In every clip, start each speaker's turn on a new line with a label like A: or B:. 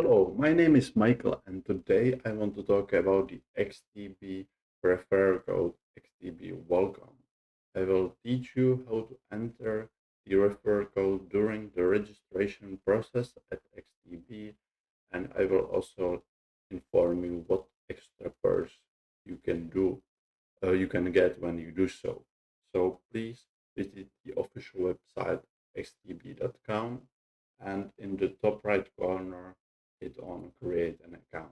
A: Hello, my name is Michael, and today I want to talk about the XTB Referral Code XTBWELCOME. I will teach you how to enter the referral code during the registration process at XTB, and I will also inform you what extra perks you can get when you do so. So please visit the official website xtb.com, and in the top right corner hit on create an account.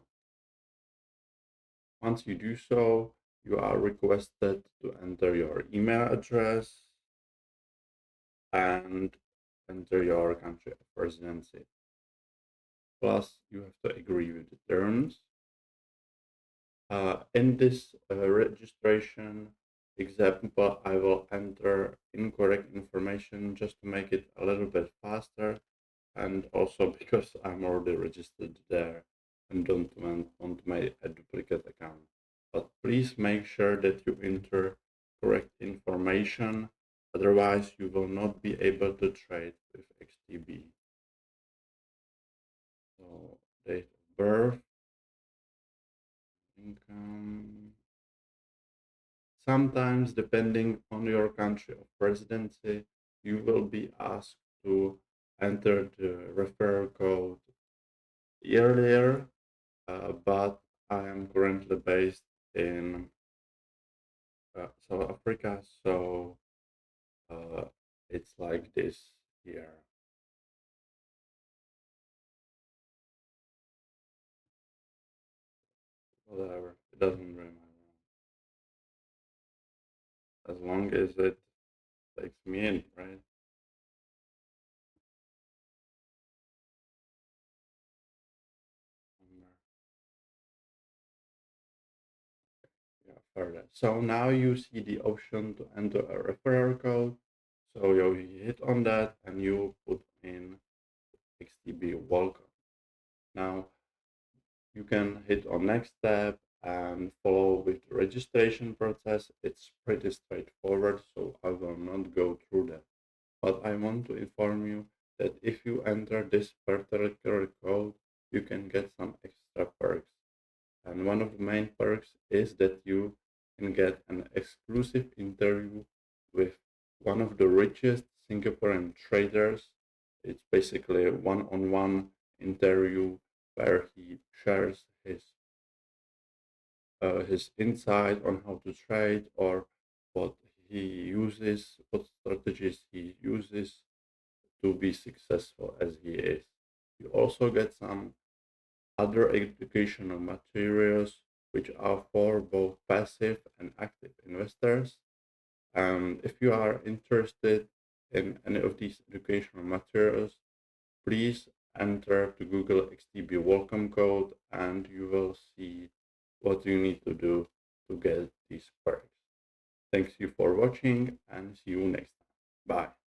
A: Once you do so, you are requested to enter your email address and enter your country of residency. Plus, you have to agree with the terms. In this registration example, I will enter incorrect information just to make it a little bit faster, and also because I'm already registered there and don't want to make a duplicate account. But please make sure that you enter correct information, otherwise you will not be able to trade with XTB. So date of birth, income. Sometimes, depending on your country of residency, you will be asked to enter the referral code earlier, but I am currently based in South Africa, so uh, it's like this here. Whatever, it doesn't really matter. As long as it takes me in, right? Yeah, further. So now you see the option to enter a referral code. So you hit on that and you put in XTB welcome. Now you can hit on next step and follow with the registration process. It's pretty straightforward, so I will not go through that. But I want to inform you that if you enter this particular code, you can get some extra perks. And one of the main perks is that you can get an exclusive interview with one of the richest Singaporean traders. It's basically a one-on-one interview where he shares his insight on how to trade, or what he uses, what strategies he uses to be successful as he is. You also get some other educational materials which are for both passive and active investors. And if you are interested in any of these educational materials, please enter to Google XTB welcome code and you will see what you need to do to get these perks. Thanks you for watching and see you next time. Bye.